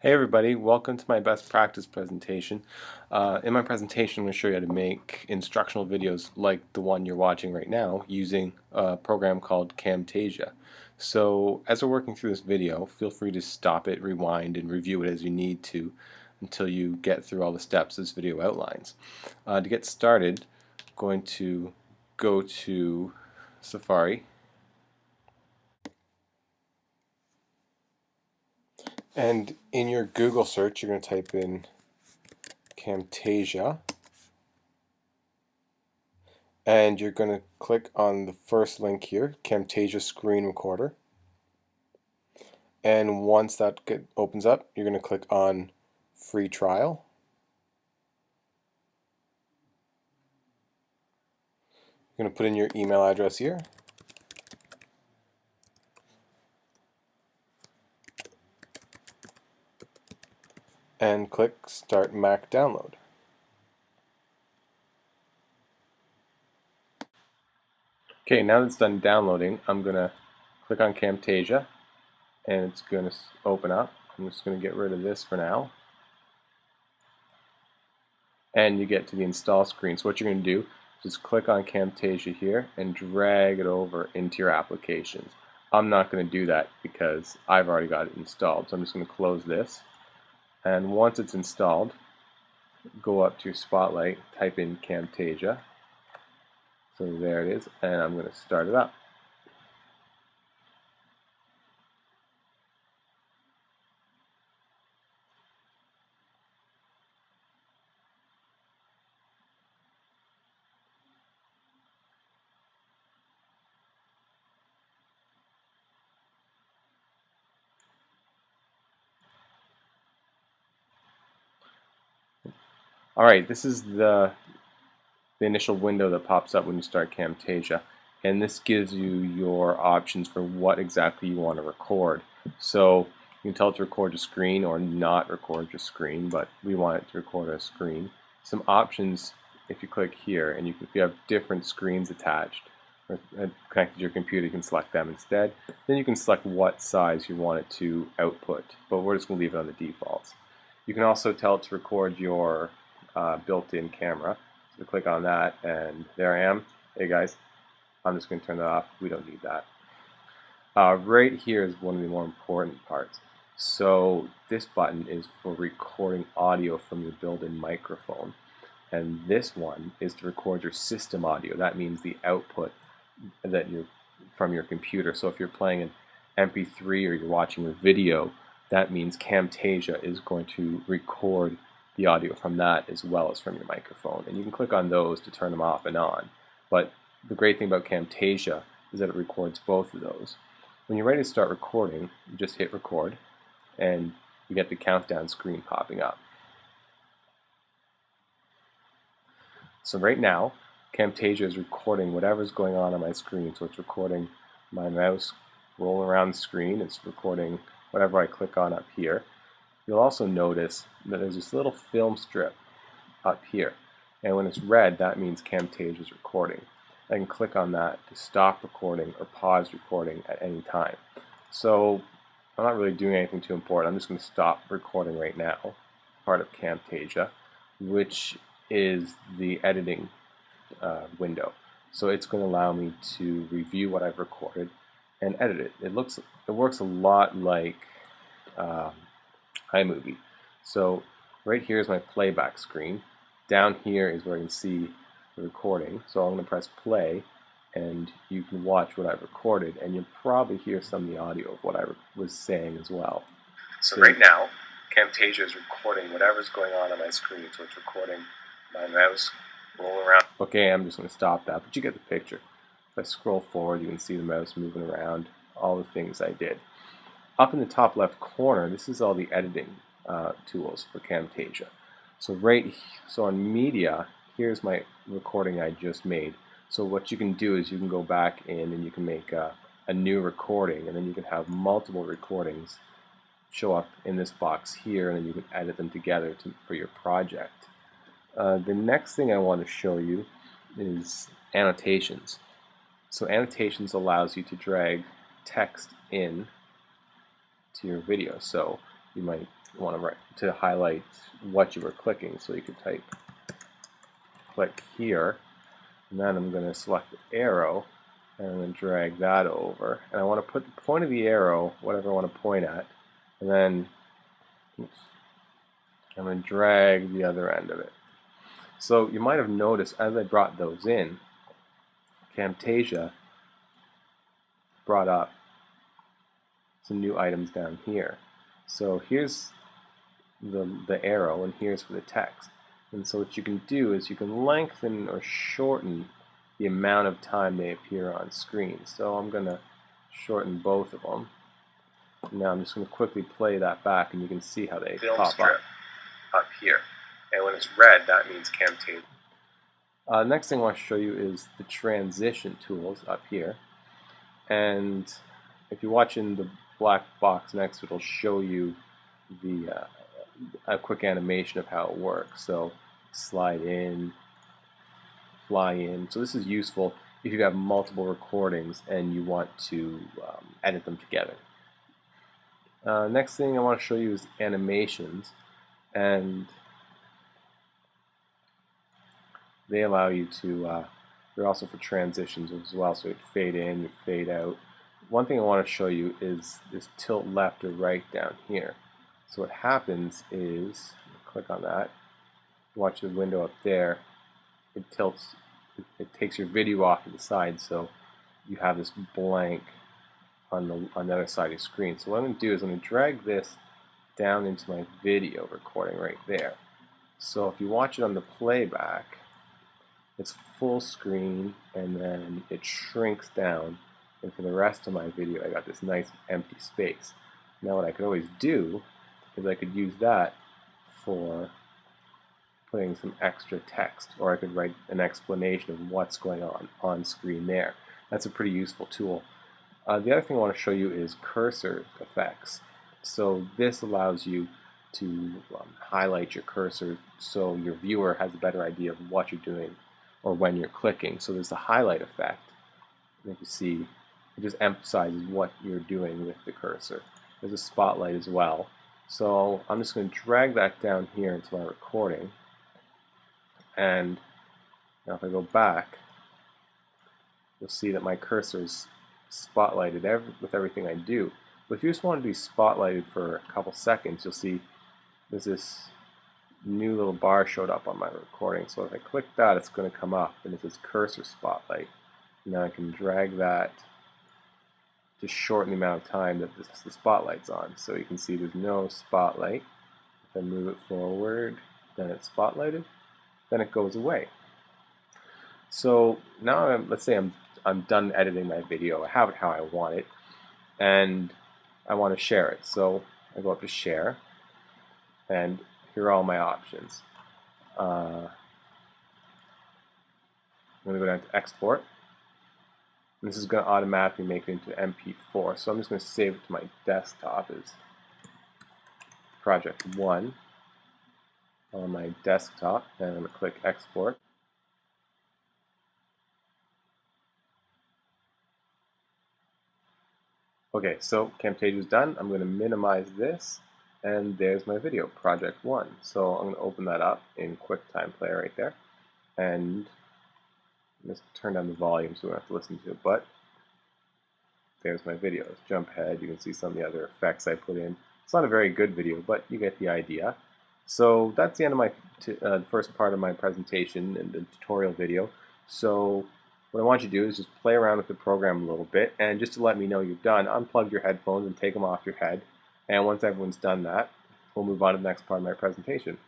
Hey everybody, welcome to my best practice presentation. In my presentation I'm going to show you how to make instructional videos like the one you're watching right now using a program called Camtasia. So as we're working through this video, feel free to stop it, rewind, and review it as you need to until you get through all the steps this video outlines. To get started, I'm going to go to Safari, and in your Google search you're going to type in Camtasia. And you're going to click on the first link here, Camtasia Screen Recorder. And once that opens up, you're going to click on Free Trial. You're going to put in your email address here. And click Start Mac Download. Okay, now that it's done downloading, I'm going to click on Camtasia and it's going to open up. I'm just going to get rid of this for now. And you get to the install screen. So what you're going to do is just click on Camtasia here and drag it over into your applications. I'm not going to do that because I've already got it installed. So I'm just going to close this. And once it's installed, go up to your Spotlight, type in Camtasia. So there it is, and I'm going to start it up. Alright, this is the initial window that pops up when you start Camtasia, and this gives you your options for what exactly you want to record. So you can tell it to record your screen or not record your screen, but we want it to record a screen. Some options, if you click here, and if you have different screens attached or connected to your computer, you can select them instead. Then you can select what size you want it to output, but we're just going to leave it on the defaults. You can also tell it to record your built-in camera. So click on that, and there I am. Hey guys, I'm just going to turn that off. We don't need that. Right here is one of the more important parts. So this button is for recording audio from your built-in microphone, and this one is to record your system audio. That means the output that you're from your computer. So if you're playing an MP3 or you're watching a video, that means Camtasia is going to record the audio from that as well as from your microphone. And you can click on those to turn them off and on. But the great thing about Camtasia is that it records both of those. When you're ready to start recording, you just hit record and you get the countdown screen popping up. So right now, Camtasia is recording whatever's going on my screen. So it's recording my mouse rolling around the screen. It's recording whatever I click on up here. You'll also notice that there's this little film strip up here. And when it's red, that means Camtasia is recording. I can click on that to stop recording or pause recording at any time. So I'm not really doing anything too important. I'm just going to stop recording right now, part of Camtasia, which is the editing window. So it's going to allow me to review what I've recorded and edit it. It works a lot like iMovie. So right here is my playback screen. Down here is where I can see the recording. So I'm going to press play, and you can watch what I've recorded, and you'll probably hear some of the audio of what I was saying as well. So right now, Camtasia is recording whatever's going on my screen. So it's recording my mouse roll around. Okay, I'm just going to stop that, but you get the picture. If I scroll forward, you can see the mouse moving around, all the things I did. Up in the top left corner, this is all the editing tools for Camtasia. So on media, here's my recording I just made. So what you can do is you can go back in and you can make a new recording, and then you can have multiple recordings show up in this box here, and then you can edit them together for your project. The next thing I want to show you is annotations. So annotations allows you to drag text in to your video. So you might You want to highlight what you were clicking, so you could type click here, and then I'm going to select the arrow and I'm going to drag that over, and I want to put the point of the arrow, whatever I want to point at, and then oops, I'm going to drag the other end of it. So you might have noticed as I brought those in, Camtasia brought up some new items down here. So here's the arrow, and here's for the text. And so what you can do is you can lengthen or shorten the amount of time they appear on screen. So I'm going to shorten both of them. Now I'm just going to quickly play that back, and you can see how they pop up here. And when it's red, that means Camtasia. Next thing I want to show you is the transition tools up here. And if you're watching the black box next, it'll show you a quick animation of how it works. So slide in, fly in. So this is useful if you have multiple recordings and you want to edit them together. Next thing I want to show you is animations, and they allow you to, they're also for transitions as well, so you fade in, you fade out. One thing I want to show you is this tilt left or right down here. So what happens is, click on that, watch the window up there, it tilts, it takes your video off to the side, so you have this blank on the other side of your screen. So what I'm going to do is I'm going to drag this down into my video recording right there. So if you watch it on the playback, it's full screen, and then it shrinks down, and for the rest of my video I got this nice empty space. Now what I could always do is I could use that for putting some extra text, or I could write an explanation of what's going on screen there. That's a pretty useful tool. The other thing I want to show you is cursor effects. So this allows you to highlight your cursor so your viewer has a better idea of what you're doing or when you're clicking. So there's the highlight effect. You can see it just emphasizes what you're doing with the cursor. There's a spotlight as well. So I'm just going to drag that down here into my recording, and now if I go back, you'll see that my cursor's spotlighted with everything I do. But if you just want to be spotlighted for a couple seconds, you'll see there's this new little bar showed up on my recording. So if I click that, it's going to come up, and it says cursor spotlight. Now I can drag that to shorten the amount of time that the spotlight's on. So you can see there's no spotlight. If I move it forward, then it's spotlighted, then it goes away. So now let's say I'm done editing my video. I have it how I want it, and I want to share it. So I go up to share, and here are all my options. I'm going to go down to export. And this is going to automatically make it into MP4. So I'm just going to save it to my desktop as project 1 on my desktop, and I'm going to click export. Okay, so Camtasia is done. I'm going to minimize this, and there's my video, project 1. So I'm going to open that up in QuickTime Player right there, and just turn down the volume so we don't have to listen to it, but there's my video. Let's jump ahead. You can see some of the other effects I put in. It's not a very good video, but you get the idea. So that's the end of my the first part of my presentation and the tutorial video. So what I want you to do is just play around with the program a little bit, and just to let me know you're done, unplug your headphones and take them off your head. And once everyone's done that, we'll move on to the next part of my presentation.